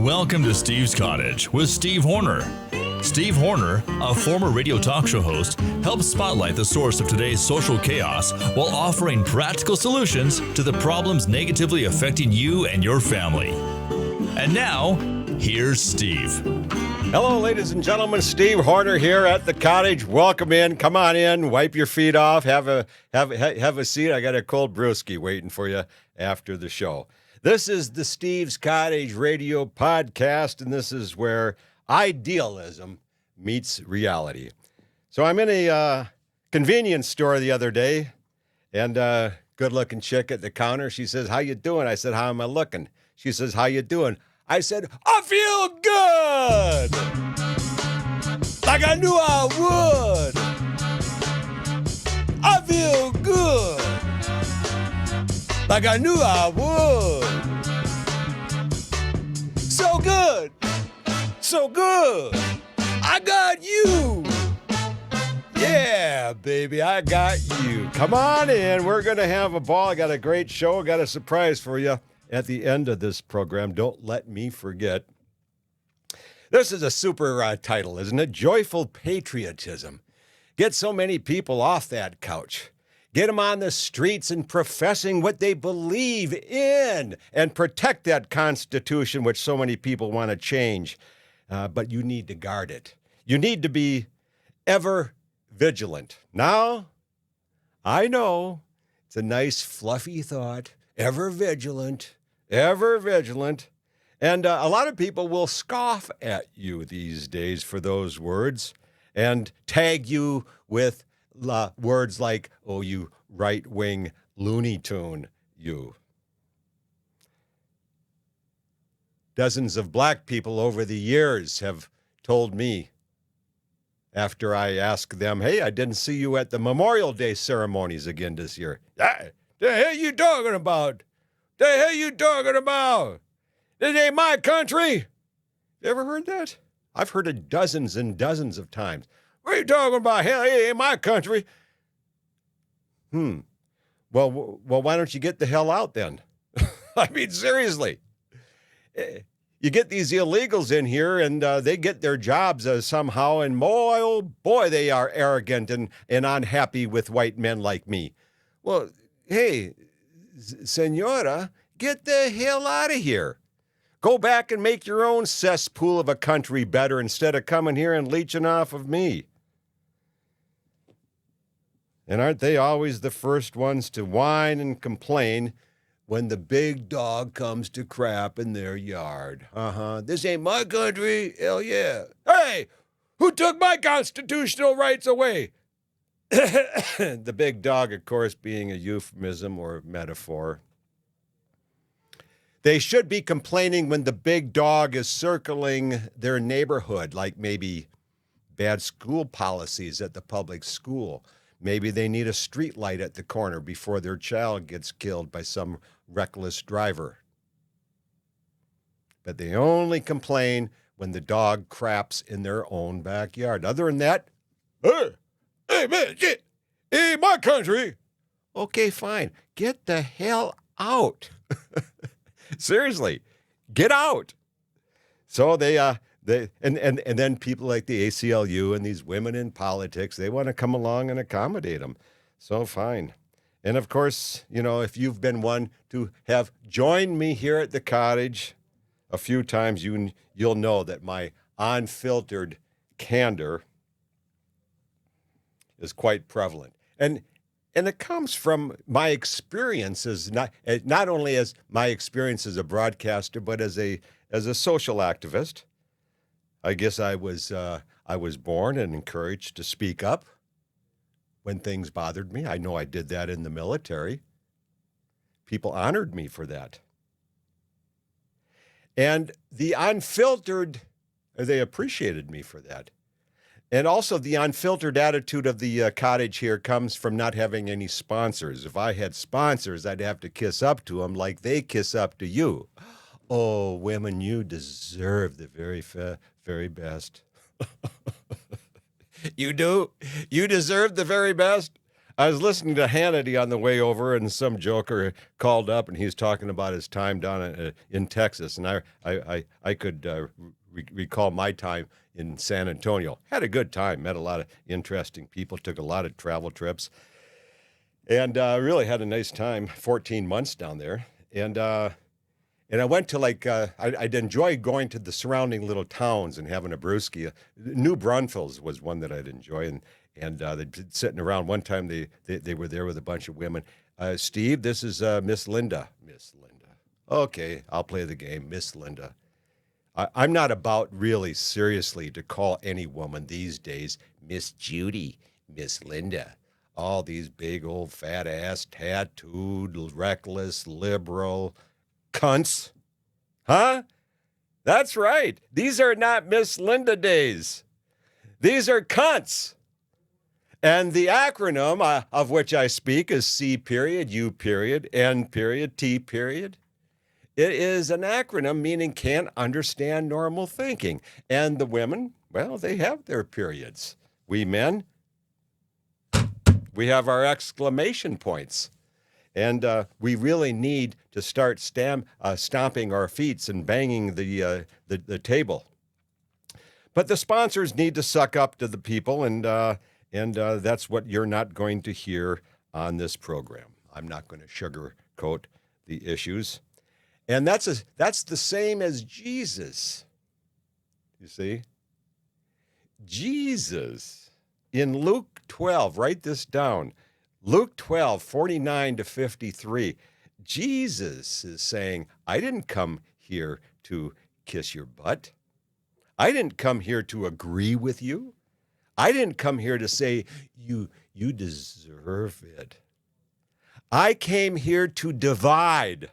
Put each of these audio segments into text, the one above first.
Welcome to Steve's Cottage with Steve Horner. Steve Horner, a former radio talk show host, helps spotlight the source of today's social chaos while offering practical solutions to the problems negatively affecting you and your family. And now, here's Steve. Hello, ladies and gentlemen. Steve Horner here at the Cottage. Welcome in. Come on in. Wipe your feet off. Have a seat. I got a cold brewski waiting for you after the show. This is the Steve's Cottage radio podcast, and this is where idealism meets reality. So I'm in a convenience store the other day, and a good-looking chick at the counter. She says, "How you doing?" I said, "How am I looking?" She says, "How you doing?" I said, "I feel good, like I knew I would. I feel good, like I knew I would. So good, so good, I got you. Yeah, baby, I got you. Come on in. We're going to have a ball. I got a great show. I got a surprise for you at the end of this program. Don't let me forget. This is a super title, isn't it? Joyful Patriotism. Get so many people off that couch. Get them on the streets and professing what they believe in and protect that Constitution, which so many people want to change. But you need to guard it. You need to be ever vigilant. Now, I know it's a nice fluffy thought, ever vigilant. Ever vigilant. And a lot of people will scoff at you these days for those words and tag you with words like, "Oh, you right-wing Looney Tune, you." Dozens of black people over the years have told me after I asked them, "Hey, I didn't see you at the Memorial Day ceremonies again this year." "The hell you talking about? The hell you talking about? This ain't my country." You ever heard that? I've heard it dozens and dozens of times. "What are you talking about? Hell, it ain't my country." Well, why don't you get the hell out then? I mean, seriously. You get these illegals in here and they get their jobs somehow, and boy, oh boy, they are arrogant and unhappy with white men like me. Well, hey, Senora, get the hell out of here. Go back and make your own cesspool of a country better instead of coming here and leeching off of me. And aren't they always the first ones to whine and complain when the big dog comes to crap in their yard? This ain't my country. Hell yeah. Hey, who took my constitutional rights away? The big dog, of course, being a euphemism or metaphor. They should be complaining when the big dog is circling their neighborhood, like maybe bad school policies at the public school. Maybe they need a street light at the corner before their child gets killed by some reckless driver. But they only complain when the dog craps in their own backyard. Other than that, hey man, shit, ain't my country. Okay, fine. Get the hell out. Seriously, get out. So and then people like the ACLU and these women in politics, they want to come along and accommodate them. So fine. And of course, you know, if you've been one to have joined me here at the Cottage a few times, you'll know that my unfiltered candor is quite prevalent. And it comes from my experiences, not only as my experience as a broadcaster, but as a social activist. I guess I was born and encouraged to speak up when things bothered me. I know I did that in the military. People honored me for that. And the unfiltered, they appreciated me for that. And also the unfiltered attitude of the Cottage here comes from not having any sponsors. If I had sponsors, I'd have to kiss up to them like they kiss up to you. Oh, women, you deserve the very best. You do? You deserve the very best? I was listening to Hannity on the way over, and some joker called up, and he's talking about his time down in Texas, and I could recall my time in San Antonio. Had a good time, met a lot of interesting people, took a lot of travel trips, and really had a nice time. 14 months down there, and I went to I'd enjoy going to the surrounding little towns and having a brewski. New Braunfels was one that I'd enjoy, and they'd be sitting around. One time they were there with a bunch of women. Steve, this is Miss Linda. Miss Linda. Okay, I'll play the game, Miss Linda. I'm not about really seriously to call any woman these days Miss Judy, Miss Linda. All these big old fat ass, tattooed, reckless, liberal cunts. Huh? That's right. These are not Miss Linda days. These are cunts. And the acronym of which I speak is C period, U period, N period, T period. It is an acronym meaning can't understand normal thinking. And the women, well, they have their periods. We men, we have our exclamation points. And we really need to start stomping our feet and banging the table. But the sponsors need to suck up to the people, and that's what you're not going to hear on this program. I'm not going to sugarcoat the issues. And that's the same as Jesus. You see? Jesus, in Luke 12, write this down. Luke 12, 49 to 53, Jesus is saying, I didn't come here to kiss your butt. I didn't come here to agree with you. I didn't come here to say, you deserve it. I came here to divide.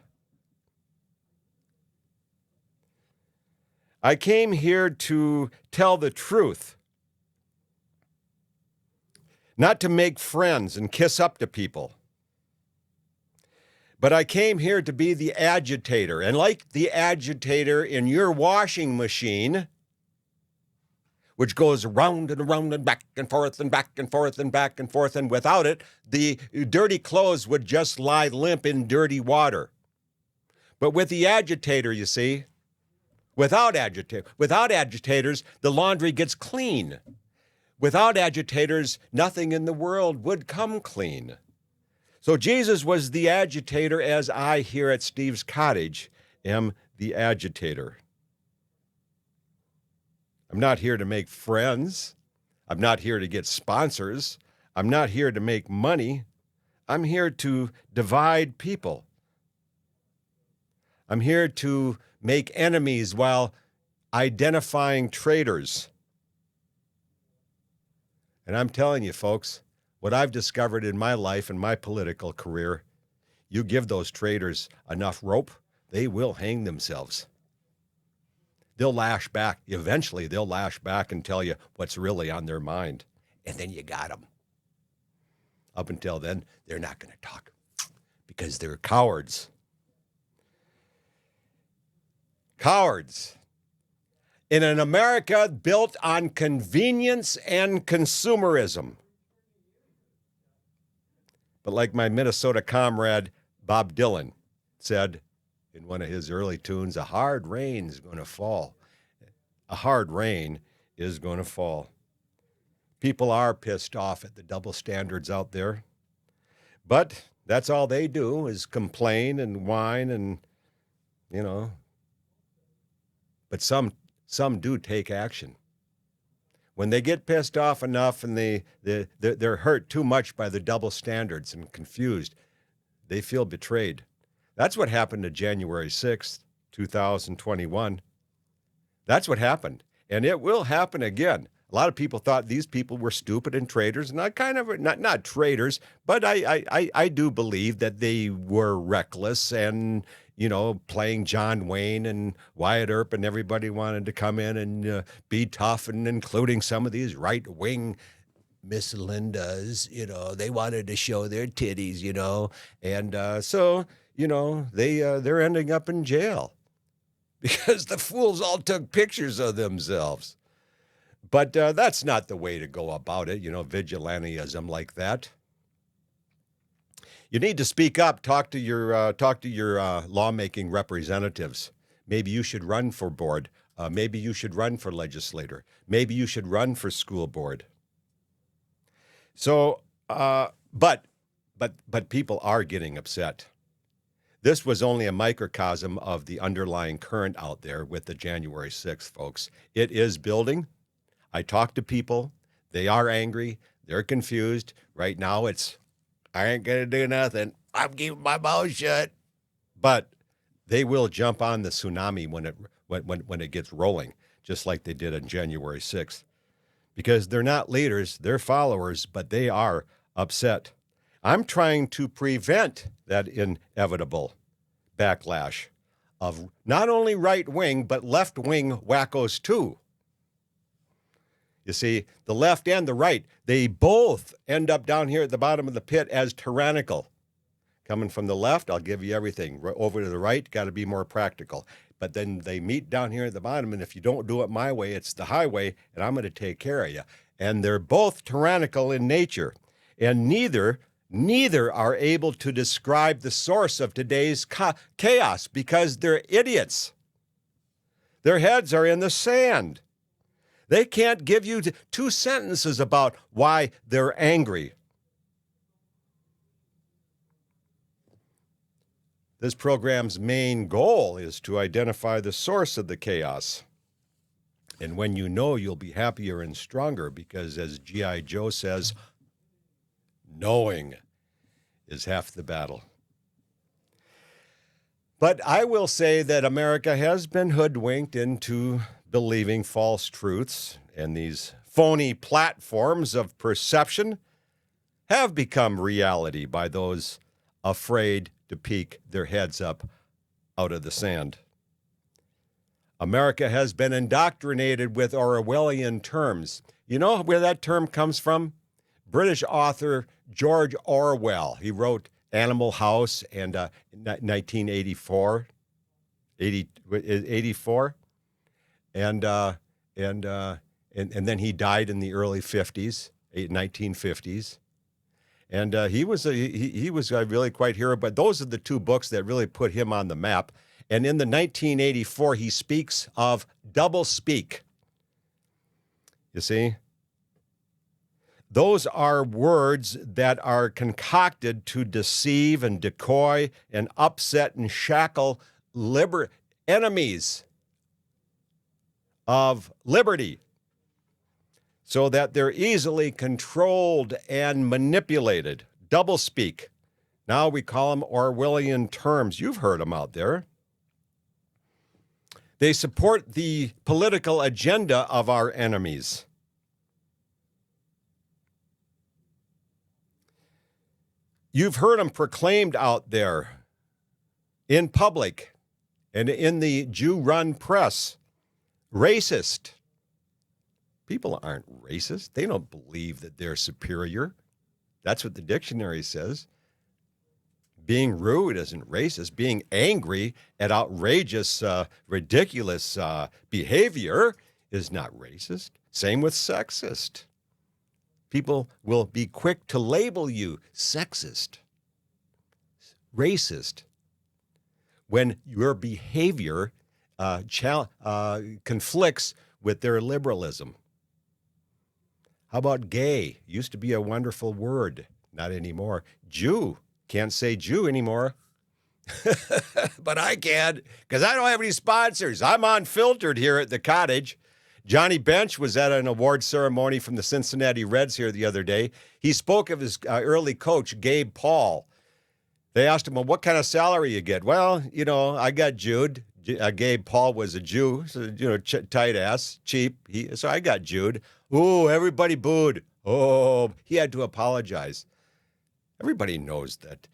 I came here to tell the truth. Not to make friends and kiss up to people. But I came here to be the agitator. And like the agitator in your washing machine, which goes around and around and back and forth and back and forth and back and forth, and without it, the dirty clothes would just lie limp in dirty water. But with the agitator, you see, without agitators, the laundry gets clean. Without agitators, nothing in the world would come clean. So Jesus was the agitator, as I here at Steve's Cottage am the agitator. I'm not here to make friends. I'm not here to get sponsors. I'm not here to make money. I'm here to divide people. I'm here to make enemies while identifying traitors. And I'm telling you, folks, what I've discovered in my life and my political career, you give those traitors enough rope, they will hang themselves. They'll lash back. Eventually, they'll lash back and tell you what's really on their mind. And then you got them. Up until then, they're not going to talk because they're cowards. Cowards. In an America built on convenience and consumerism. But like my Minnesota comrade Bob Dylan said in one of his early tunes, a hard rain is going to fall. A hard rain is going to fall. People are pissed off at the double standards out there. But that's all they do is complain and whine and, you know. But some do take action. When they get pissed off enough and they're hurt too much by the double standards and confused, they feel betrayed. That's what happened to January 6th, 2021. That's what happened. And it will happen again. A lot of people thought these people were stupid and traitors, and I kind of, not traitors, but I do believe that they were reckless and, you know, playing John Wayne and Wyatt Earp, and everybody wanted to come in and be tough, and including some of these right-wing Miss Lindas, you know, they wanted to show their titties, you know, and so, you know, they're ending up in jail because the fools all took pictures of themselves. But that's not the way to go about it, you know, vigilantism like that. You need to speak up. Talk to your lawmaking representatives. Maybe you should run for board. Maybe you should run for legislator. Maybe you should run for school board. So, but people are getting upset. This was only a microcosm of the underlying current out there with the January 6th, folks. It is building. I talk to people. They are angry. They're confused. Right now it's, I ain't going to do nothing. I'm keeping my mouth shut. But they will jump on the tsunami when it gets rolling, just like they did on January 6th. Because they're not leaders, they're followers, but they are upset. I'm trying to prevent that inevitable backlash of not only right-wing, but left-wing wackos too. You see, the left and the right, they both end up down here at the bottom of the pit as tyrannical. Coming from the left, I'll give you everything. Over to the right, got to be more practical. But then they meet down here at the bottom, and if you don't do it my way, it's the highway, and I'm going to take care of you. And they're both tyrannical in nature. And neither are able to describe the source of today's chaos because they're idiots. Their heads are in the sand. They can't give you 2 sentences about why they're angry. This program's main goal is to identify the source of the chaos. And when you know, you'll be happier and stronger because, as G.I. Joe says, knowing is half the battle. But I will say that America has been hoodwinked into believing false truths, and these phony platforms of perception have become reality by those afraid to peek their heads up out of the sand. America has been indoctrinated with Orwellian terms. You know where that term comes from? British author George Orwell. He wrote Animal House and 1984, 84, and then he died in the early 50s, 1950s. And he was really quite hero. But those are the 2 books that really put him on the map. And in the 1984, he speaks of double speak. You see? Those are words that are concocted to deceive and decoy and upset and shackle enemies of liberty, so that they're easily controlled and manipulated. Doublespeak. Now we call them Orwellian terms. You've heard them out there. They support the political agenda of our enemies. You've heard them proclaimed out there in public and in the Jew-run press. Racist. People aren't racist. They don't believe that they're superior. That's what the dictionary says. Being rude isn't racist. Being angry at outrageous, ridiculous behavior is not racist. Same with sexist. People will be quick to label you sexist, racist, when your behavior conflicts with their liberalism. How about gay? Used to be a wonderful word. Not anymore. Jew. Can't say Jew anymore. But I can, because I don't have any sponsors. I'm unfiltered here at the Cottage. Johnny Bench was at an award ceremony from the Cincinnati Reds here the other day. He spoke of his early coach, Gabe Paul. They asked him, well, what kind of salary you get? Well, I got Jude. Gabe Paul was a Jew, so, tight ass, cheap. So I got Jude. Ooh, everybody booed. Oh, he had to apologize. Everybody knows that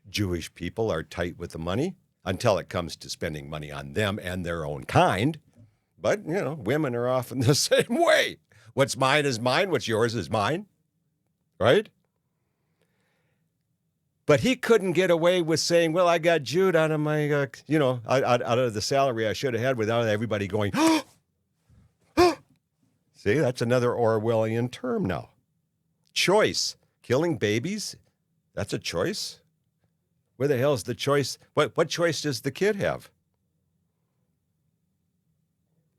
Jewish people are tight with the money until it comes to spending money on them and their own kind. But, women are often the same way. What's mine is mine. What's yours is mine. Right? But he couldn't get away with saying, well, I got Jude out of my, out of the salary I should have had without everybody going, oh! See, that's another Orwellian term now. Choice. Killing babies, that's a choice. Where the hell's the choice? What choice does the kid have?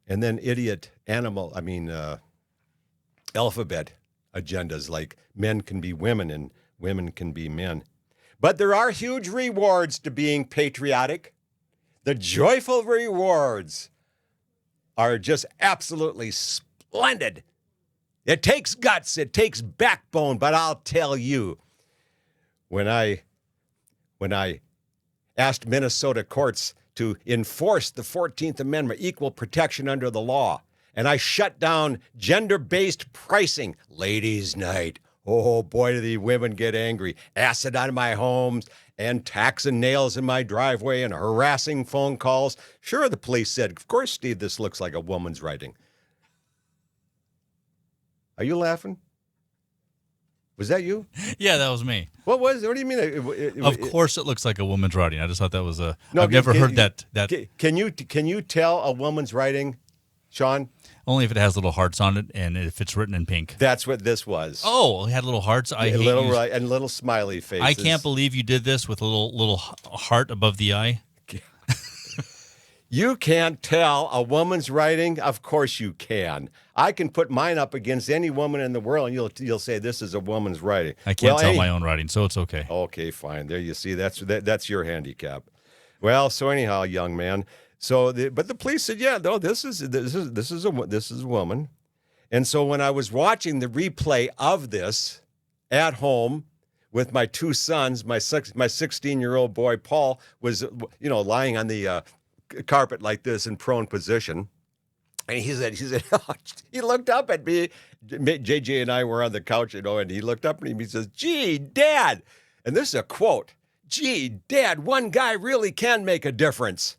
And then alphabet agendas like men can be women and women can be men. But there are huge rewards to being patriotic. The joyful rewards are just absolutely splendid. It takes guts, it takes backbone, but I'll tell you, when I asked Minnesota courts to enforce the 14th Amendment, equal protection under the law, and I shut down gender-based pricing, ladies' night. Oh, boy, do the women get angry. Acid on my homes and tacks and nails in my driveway and harassing phone calls. Sure, the police said, of course, Steve, this looks like a woman's writing. Are you laughing? Was that you? Yeah, that was me. What do you mean? Of course it looks like a woman's writing. I just thought that was No, I've never heard that. Can you tell a woman's writing, Sean? Only if it has little hearts on it and if it's written in pink. That's what this was. Oh, it had little hearts. I hate you. And little smiley faces. I can't believe you did this with a little heart above the eye. You can't tell a woman's writing? Of course you can. I can put mine up against any woman in the world, and you'll say this is a woman's writing. I can't tell my own writing, so it's okay. Okay, fine. There you see. That's your handicap. Well, so anyhow, young man. But the police said, yeah, no, this is a woman. And so when I was watching the replay of this at home with my two sons, my 16-year-old boy Paul was lying on the carpet like this in prone position. And he said, he looked up at me. JJ and I were on the couch, and he looked up at me and he says, gee, Dad. And this is a quote. Gee, Dad, one guy really can make a difference.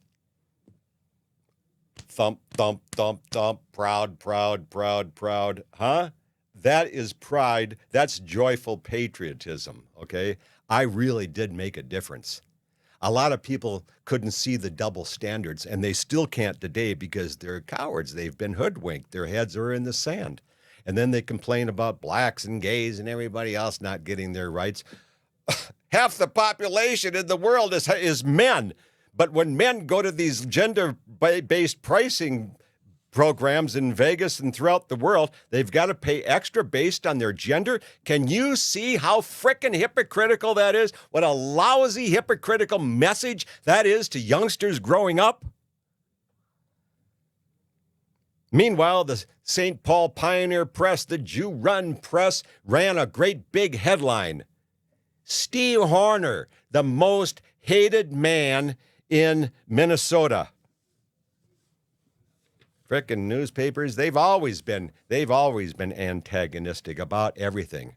Thump, thump, thump, thump. Proud, proud, proud, proud. Huh? That is pride. That's joyful patriotism, okay? I really did make a difference. A lot of people couldn't see the double standards, and they still can't today because they're cowards. They've been hoodwinked. Their heads are in the sand. And then they complain about blacks and gays and everybody else not getting their rights. Half the population in the world is men. But when men go to these gender-based pricing programs in Vegas and throughout the world, they've got to pay extra based on their gender. Can you see how frickin' hypocritical that is? What a lousy, hypocritical message that is to youngsters growing up. Meanwhile, the St. Paul Pioneer Press, the Jew-run press, ran a great big headline. Steve Horner, the most hated man in Minnesota. Frickin' newspapers, they've always been antagonistic about everything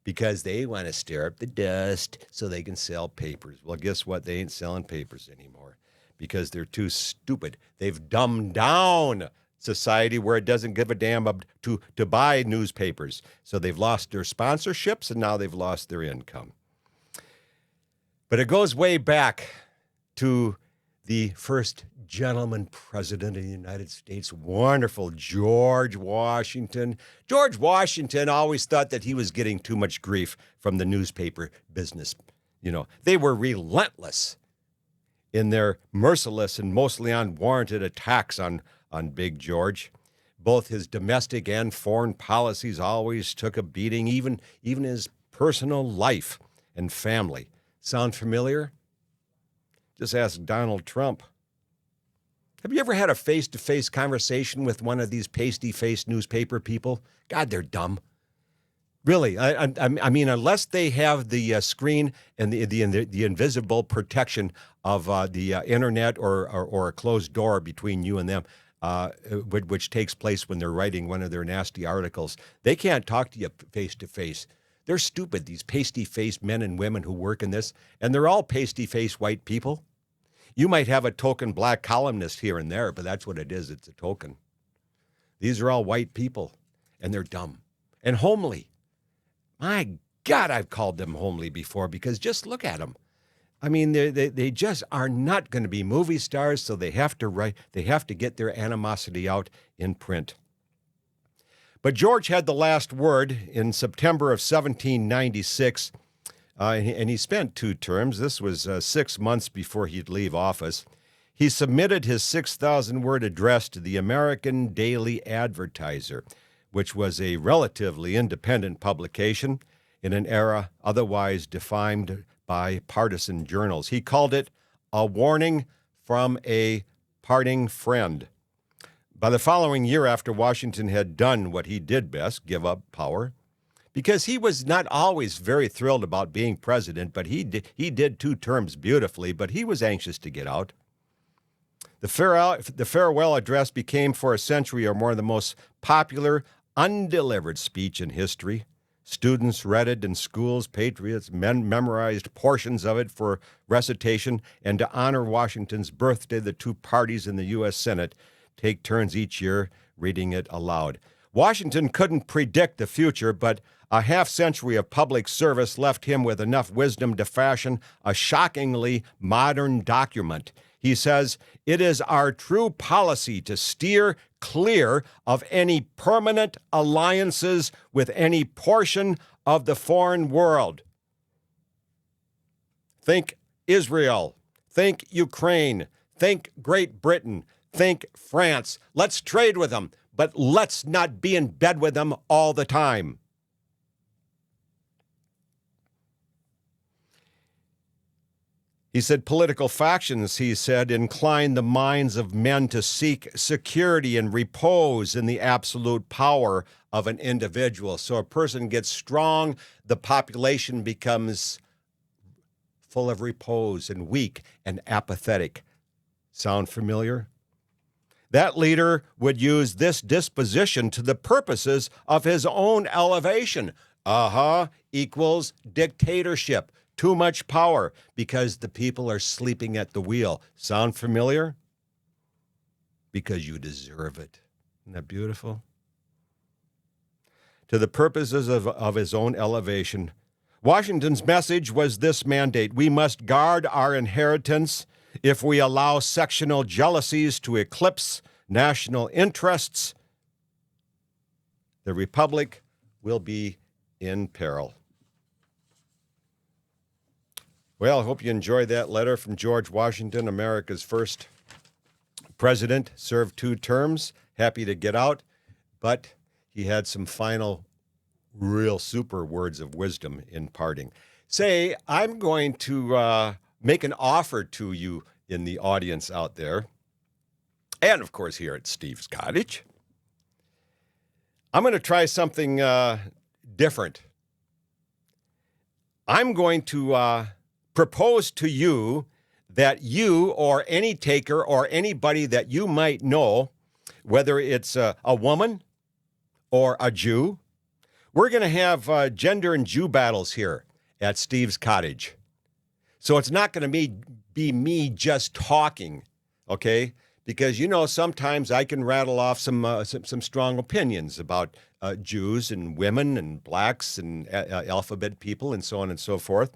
because they want to stir up the dust so they can sell papers. Well, guess what? They ain't selling papers anymore because they're too stupid. They've dumbed down society where it doesn't give a damn to buy newspapers. So they've lost their sponsorships and now they've lost their income. But it goes way back to the first gentleman president of the United States, wonderful George Washington. George Washington always thought that he was getting too much grief from the newspaper business. They were relentless in their merciless and mostly unwarranted attacks on Big George. Both his domestic and foreign policies always took a beating, even his personal life and family. Sound familiar? Just ask Donald Trump. Have you ever had a face-to-face conversation with one of these pasty-faced newspaper people? God, they're dumb. Really, I mean, unless they have the screen and the invisible protection of the internet or a closed door between you and them, which takes place when they're writing one of their nasty articles, they can't talk to you face-to-face. They're stupid, these pasty-faced men and women who work in this, and they're all pasty-faced white people. You might have a token black columnist here and there, but that's what it is. It's a token. These are all white people, and they're dumb and homely. My God, I've called them homely before because just look at them. I mean, they just are not going to be movie stars, so they have to write. They have to get their animosity out in print. But George had the last word in September of 1796. and he spent 2 terms. This was 6 months before he'd leave office. He submitted his 6,000-word address to the American Daily Advertiser, which was a relatively independent publication in an era otherwise defined by partisan journals. He called it a warning from a parting friend. By the following year, after Washington had done what he did best, give up power, because he was not always very thrilled about being president, but he did 2 terms beautifully, but he was anxious to get out. The farewell address became for a century or more the most popular undelivered speech in history. Students read it in schools. Patriots memorized portions of it for recitation. And to honor Washington's birthday, the 2 parties in the U.S. Senate take turns each year reading it aloud. Washington couldn't predict the future, but a half-century of public service left him with enough wisdom to fashion a shockingly modern document. He says, "It is our true policy to steer clear of any permanent alliances with any portion of the foreign world." Think Israel, think Ukraine, think Great Britain, think France. Let's trade with them, but let's not be in bed with them all the time. He said political factions, he said, incline the minds of men to seek security and repose in the absolute power of an individual. So a person gets strong, the population becomes full of repose and weak and apathetic. Sound familiar? That leader would use this disposition to the purposes of his own elevation. Equals dictatorship. Too much power because the people are sleeping at the wheel. Sound familiar? Because you deserve it. Isn't that beautiful? To the purposes of his own elevation, Washington's message was this mandate: we must guard our inheritance. If we allow sectional jealousies to eclipse national interests, the republic will be in peril. Well, I hope you enjoyed that letter from George Washington, America's first president, served 2 terms, happy to get out, but he had some final real super words of wisdom in parting. Say, I'm going to make an offer to you in the audience out there, and of course here at Steve's Cottage. I'm going to try something different. I'm going to propose to you that you or any taker or anybody that you might know, whether it's a woman or a Jew, we're going to have gender and Jew battles here at Steve's Cottage. So it's not going to be me just talking, okay? Because, you know, sometimes I can rattle off some strong opinions about Jews and women and blacks and alphabet people and so on and so forth.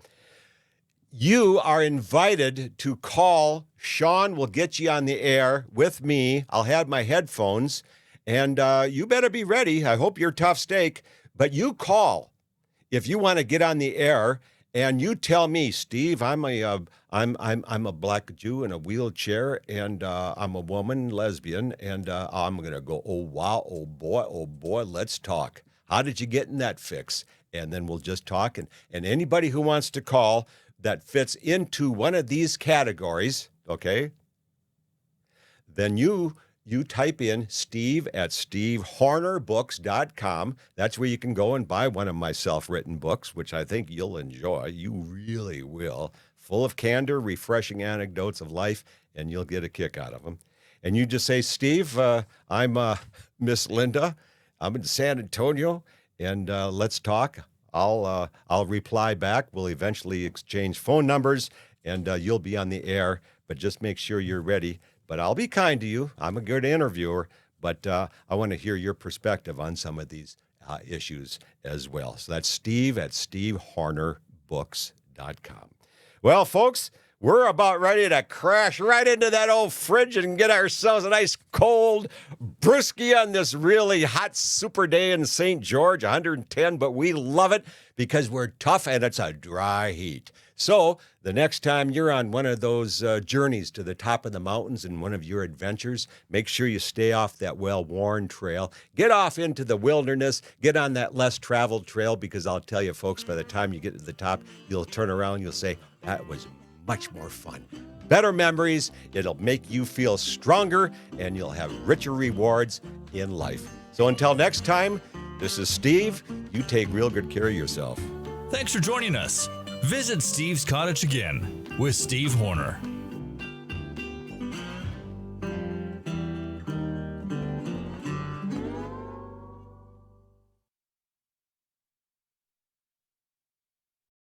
You are invited to call. Sean will get you on the air with me. I'll have my headphones, and you better be ready. I hope you're tough steak, but you call if you want to get on the air, and you tell me, Steve, I'm a black Jew in a wheelchair, and I'm a woman, lesbian, and I'm gonna go, oh wow, oh boy, let's talk. How did you get in that fix? And then we'll just talk, and anybody who wants to call that fits into one of these categories, okay, then you type in Steve at stevehornerbooks.com. That's where you can go and buy one of my self-written books, which I think you'll enjoy. You really will. Full of candor, refreshing anecdotes of life, and you'll get a kick out of them. And you just say, Steve, I'm Miss Linda. I'm in San Antonio, and let's talk. I'll reply back. We'll eventually exchange phone numbers, and you'll be on the air. But just make sure you're ready. But I'll be kind to you. I'm a good interviewer, but I want to hear your perspective on some of these issues as well. So that's Steve at stevehornerbooks.com. Well, folks, we're about ready to crash right into that old fridge and get ourselves a nice cold brewski on this really hot super day in St. George, 110, but we love it because we're tough and it's a dry heat. So the next time you're on one of those journeys to the top of the mountains in one of your adventures, make sure you stay off that well-worn trail. Get off into the wilderness. Get on that less traveled trail, because I'll tell you, folks, by the time you get to the top, you'll turn around, you'll say, that was much more fun. Better memories, it'll make you feel stronger, and you'll have richer rewards in life. So until next time, this is Steve. You take real good care of yourself. Thanks for joining us. Visit Steve's Cottage again with Steve Horner.